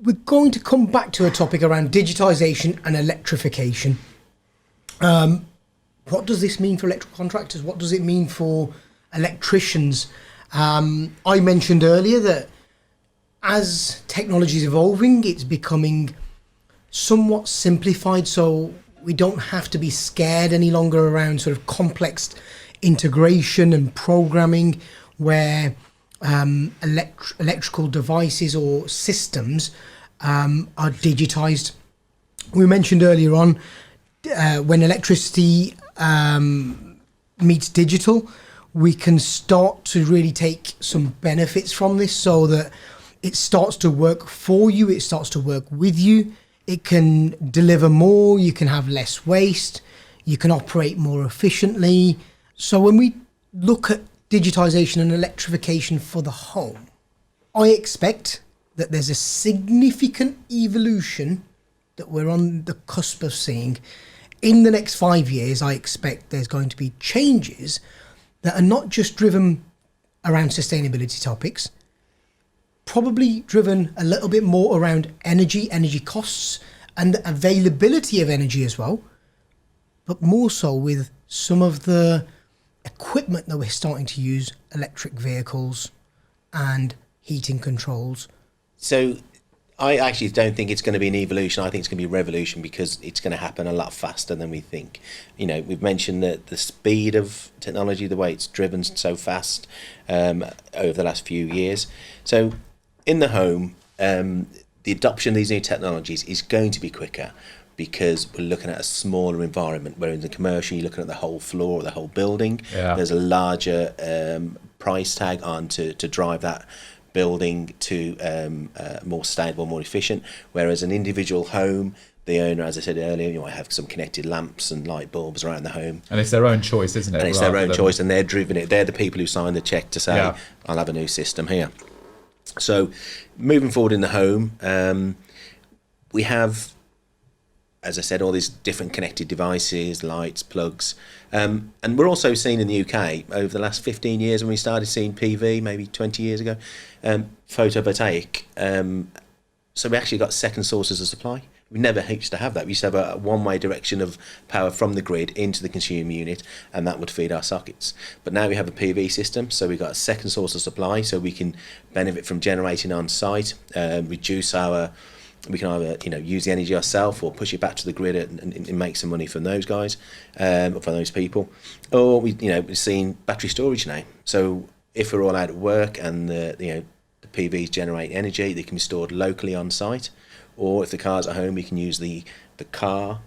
we're going to come back to a topic around digitisation and electrification. What does this mean for electrical contractors? What does it mean for electricians? I mentioned earlier that as technology is evolving, it's becoming somewhat simplified, so we don't have to be scared any longer around sort of complex integration and programming where electrical devices or systems are digitized. We mentioned earlier on when electricity meets digital, we can start to really take some benefits from this, so that it starts to work for you, it starts to work with you, it can deliver more, you can have less waste, you can operate more efficiently. So when we look at digitisation and electrification for the home, I expect that there's a significant evolution that we're on the cusp of seeing. In the next 5 years, I expect there's going to be changes that are not just driven around sustainability topics, probably driven a little bit more around energy costs and the availability of energy as well, but more so with some of the equipment that we're starting to use, electric vehicles and heating controls. So I actually don't think it's going to be an evolution. I think it's going to be a revolution, because it's going to happen a lot faster than we think. We've mentioned that the speed of technology, the way it's driven so fast over the last few years. So in the home, the adoption of these new technologies is going to be quicker, because we're looking at a smaller environment, where in the commercial you're looking at the whole floor or the whole building. Yeah. There's a larger price tag on to drive that building to more sustainable, more efficient, whereas an individual home, the owner, as I said earlier, you might have some connected lamps and light bulbs around the home. And it's their own choice, isn't it? And it's their own choice, and they're driven it. They're the people who sign the cheque to say, I'll have a new system here. So moving forward in the home, we have, as I said, all these different connected devices, lights, plugs. And we're also seeing in the UK, over the last 15 years, when we started seeing PV, maybe 20 years ago, photovoltaic. So we actually got second sources of supply. We never used to have that. We used to have a one-way direction of power from the grid into the consumer unit, and that would feed our sockets. But now we have a PV system, so we've got a second source of supply, so we can benefit from generating on site, reduce our... We can either use the energy ourselves or push it back to the grid and make some money from those guys, or from those people. Or we're seeing battery storage now. So if we're all out at work and the PVs generate energy, they can be stored locally on site. Or if the car's at home, we can use the car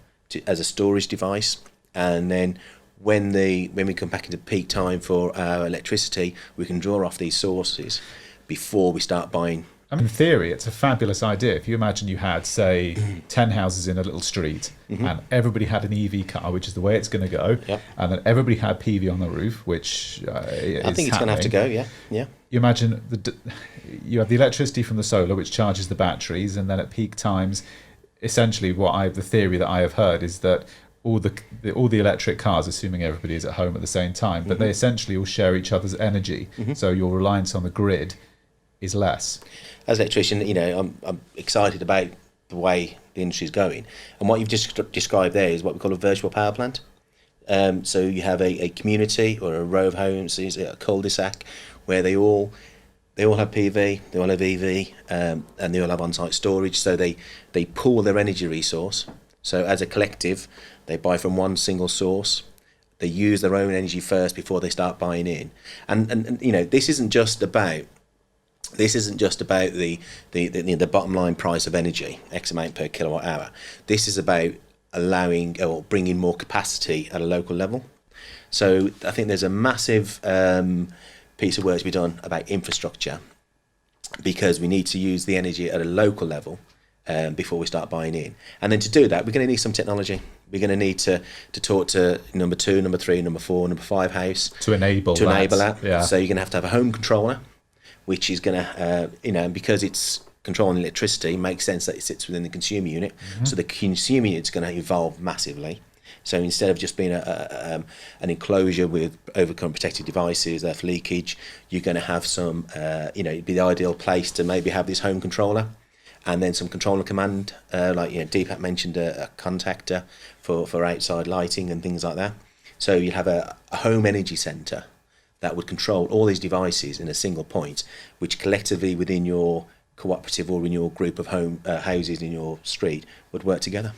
as a storage device. And then when we come back into peak time for our electricity, we can draw off these sources before we start buying. In theory, it's a fabulous idea. If you imagine you had, say, 10 houses in a little street, and everybody had an EV car, which is the way it's going to go, and then everybody had PV on the roof, which I think it's going to have to go, yeah. You imagine you have the electricity from the solar, which charges the batteries, and then at peak times, essentially the theory that I have heard is that all the electric cars, assuming everybody is at home at the same time, but they essentially all share each other's energy, so your reliance on the grid is less. As an electrician, I'm excited about the way the industry is going, and what you've just described there is what we call a virtual power plant. So you have a community or a row of homes, a cul-de-sac, where they all have PV, they all have EV, and they all have on-site storage. So they pool their energy resource. So as a collective, they buy from one single source. They use their own energy first before they start buying in. And this isn't just about the bottom line price of energy, X amount per kilowatt hour. This is about allowing or bringing more capacity at a local level. So I think there's a massive piece of work to be done about infrastructure, because we need to use the energy at a local level before we start buying in. And then to do that, we're going to need some technology. We're going to need to talk to number 2, number 3, number 4, number 5 house to enable that. Yeah. So you're going to have a home controller, which is going to, because it's controlling electricity, makes sense that it sits within the consumer unit. So the consumer unit's going to evolve massively. So instead of just being an enclosure with overcurrent protected devices, for leakage, you're going to have some, it'd be the ideal place to maybe have this home controller. and then some control and command, like Deepak mentioned a contactor for outside lighting and things like that. So you'd have a home energy centre that would control all these devices in a single point, which collectively within your cooperative or in your group of houses in your street would work together.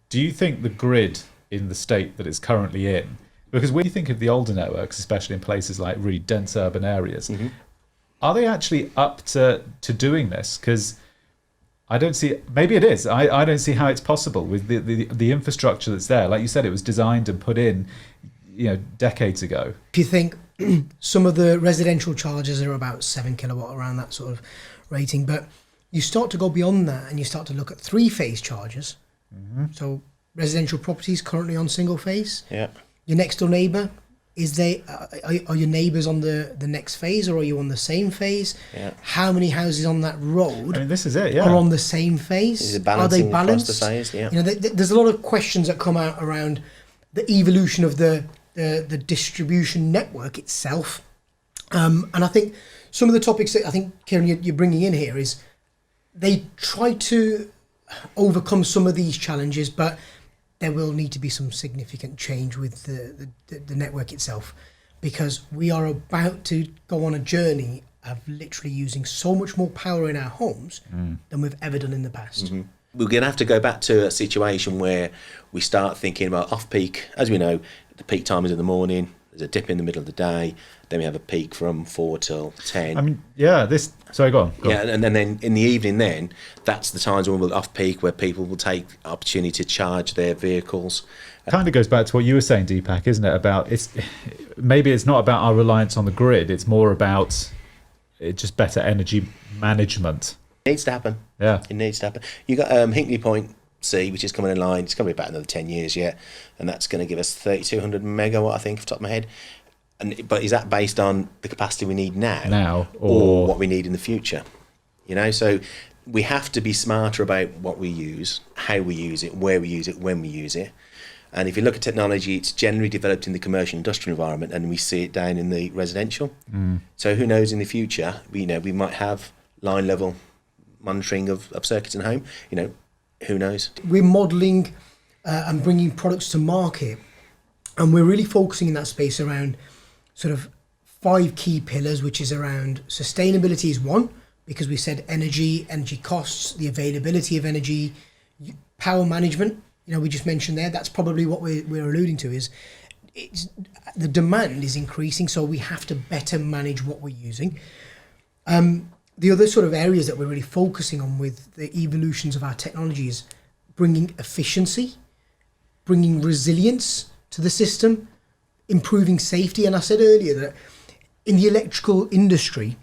Do you think the grid in the state that it's currently in, because when you think of the older networks, especially in places like really dense urban areas, are they actually up to doing this? Because I don't see, maybe it is, I don't see how it's possible with the infrastructure that's there. Like you said, it was designed and put in, decades ago. If you think some of the residential chargers are about 7 kilowatt, around that sort of rating, but you start to go beyond that and you start to look at 3-phase chargers. So residential properties currently on single phase. Yeah. Your next door neighbour, are your neighbours on the next phase, or are you on the same phase? Yeah. How many houses on that road This is it, are on the same phase? Is it Are they balancing balanced? across the phase? Yeah. There's a lot of questions that come out around the evolution of the distribution network itself. And I think some of the topics that I think, Kieran, you're bringing in here is they try to overcome some of these challenges, but there will need to be some significant change with the network itself, because we are about to go on a journey of literally using so much more power in our homes than we've ever done in the past. We're going to have to go back to a situation where we start thinking about off-peak. As we know, the peak time is in the morning, there's a dip in the middle of the day, then we have a peak from 4 till 10. Sorry, go on. Yeah, and then in the evening, then that's the times when we're off peak, where people will take opportunity to charge their vehicles. Kind of goes back to what you were saying, Deepak, isn't it? About maybe it's not about our reliance on the grid; it's more about just better energy management. It needs to happen. Yeah, it needs to happen. You got Hinkley Point C, which is coming in line. It's going to be about another 10 years yet, and that's going to give us 3,200 megawatt, I think, off the top of my head. But is that based on the capacity we need now or what we need in the future? So we have to be smarter about what we use, how we use it, where we use it, when we use it. And if you look at technology, it's generally developed in the commercial industrial environment, and we see it down in the residential. So who knows, in the future, we might have line level monitoring of circuits in home. Who knows? We're modelling and bringing products to market, and we're really focusing in that space around sort of 5 key pillars, which is around sustainability is one, because we said energy costs, the availability of energy, power management. We just mentioned there, that's probably what we're alluding to, is the demand is increasing, so we have to better manage what we're using. The other sort of areas that we're really focusing on with the evolutions of our technology is bringing efficiency, bringing resilience to the system, improving safety. And I said earlier that in the electrical industry,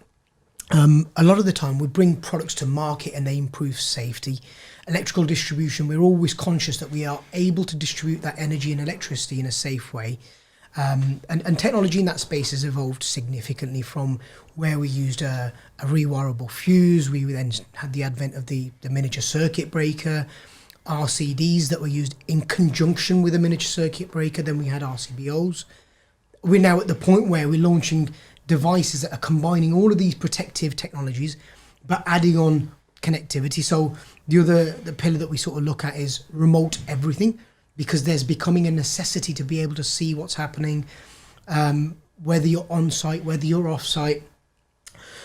a lot of the time we bring products to market and they improve safety. Electrical distribution, we're always conscious that we are able to distribute that energy and electricity in a safe way. And technology in that space has evolved significantly from where we used a rewirable fuse. We then had the advent of the miniature circuit breaker, RCDs that were used in conjunction with a miniature circuit breaker. Then we had RCBOs. We're now at the point where we're launching devices that are combining all of these protective technologies, but adding on connectivity. So the pillar that we sort of look at is remote everything, because there's becoming a necessity to be able to see what's happening, whether you're on site, whether you're off site.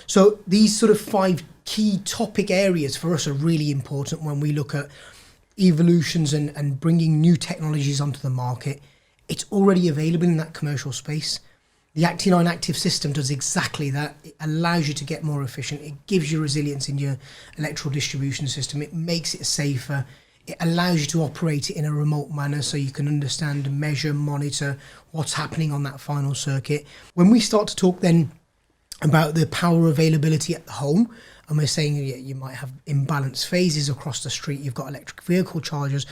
So these sort of 5 key topic areas for us are really important when we look at evolutions and bringing new technologies onto the market. It's already available in that commercial space. The Acti9 active system does exactly that. It allows you to get more efficient. It gives you resilience in your electrical distribution system. It makes it safer. It allows you to operate it in a remote manner so you can understand, measure, monitor what's happening on that final circuit. When we start to talk then about the power availability at the home, and we're saying you might have imbalanced phases across the street, you've got electric vehicle chargers,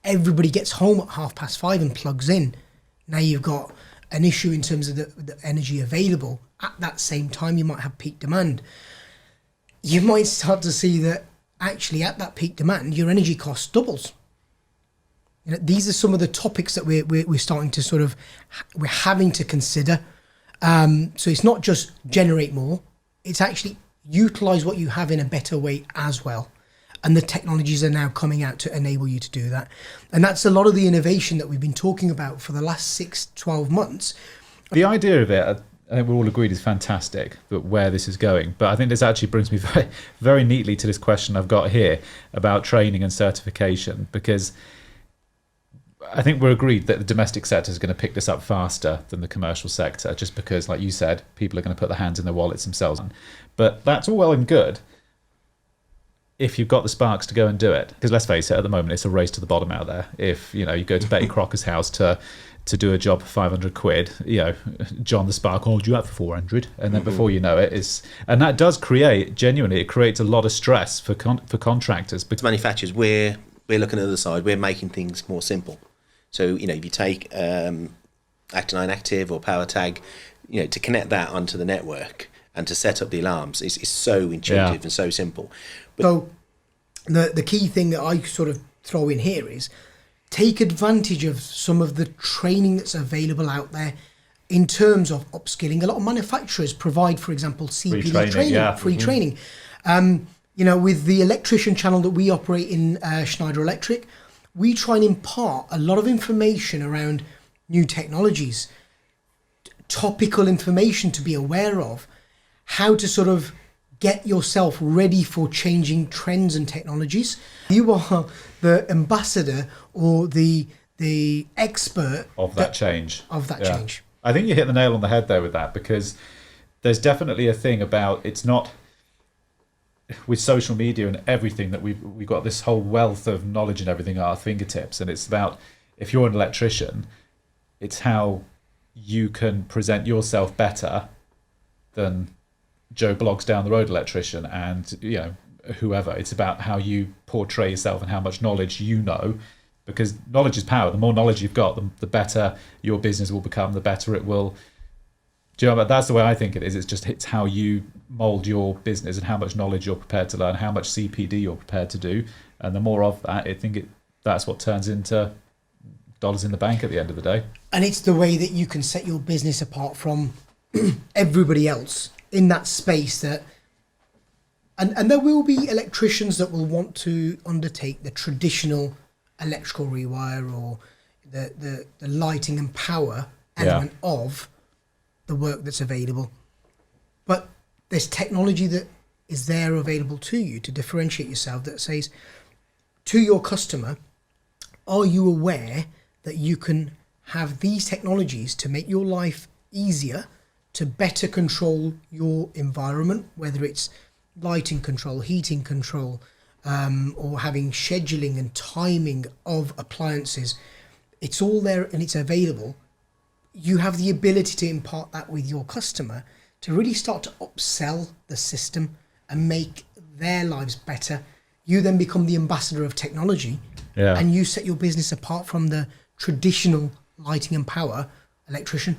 everybody gets home at 5:30 and plugs in. Now you've got an issue in terms of the energy available. At that same time, you might have peak demand. You might start to see that actually at that peak demand, your energy cost doubles. These are some of the topics that we're starting to we're having to consider. So it's not just generate more, it's actually utilize what you have in a better way as well. And the technologies are now coming out to enable you to do that. And that's a lot of the innovation that we've been talking about for the last 6-12 months. The idea of it, I think we're all agreed, is fantastic, but where this is going. But I think this actually brings me very, very neatly to this question I've got here about training and certification, because I think we're agreed that the domestic sector is going to pick this up faster than the commercial sector, just because, like you said, people are going to put their hands in their wallets themselves. But that's all well and good if you've got the sparks to go and do it. Because let's face it, at the moment, it's a race to the bottom out there. If you go to Betty Crocker's house to do a job for 500 quid, John the Spark, do you have for 400? And then before you know it, and that does genuinely, it creates a lot of stress for contractors. Because manufacturers, we're looking at the other side, we're making things more simple. So, if you take Actinine Active or Power Tag, to connect that onto the network and to set up the alarms is so intuitive and so simple. So the key thing that I sort of throw in here is take advantage of some of the training that's available out there in terms of upskilling. A lot of manufacturers provide, for example, CPD free training. With the electrician channel that we operate in Schneider Electric, we try and impart a lot of information around new technologies, topical information to be aware of, how to sort of get yourself ready for changing trends and technologies. You are the ambassador or the expert of that change. Change. I think you hit the nail on the head there with that, because there's definitely a thing about, it's not with social media and everything that we've got this whole wealth of knowledge and everything at our fingertips, and it's about, if you're an electrician, it's how you can present yourself better than Joe Bloggs down the road electrician and whoever. It's about how you portray yourself and how much knowledge you know, because knowledge is power. The more knowledge you've got, the better your business will become, the better it will. Do you know, that's the way I think it is. It's how you mold your business and how much knowledge you're prepared to learn, how much CPD you're prepared to do, and the more of that, that's what turns into dollars in the bank at the end of the day. And it's the way that you can set your business apart from everybody else in that space. That and there will be electricians that will want to undertake the traditional electrical rewire or the lighting and power element of the work that's available, but there's technology that is there available to you to differentiate yourself, that says to your customer, are you aware that you can have these technologies to make your life easier, to better control your environment, whether it's lighting control, heating control, or having scheduling and timing of appliances. It's all there and it's available. You have the ability to impart that with your customer to really start to upsell the system and make their lives better. You then become the ambassador of technology, and you set your business apart from the traditional lighting and power electrician.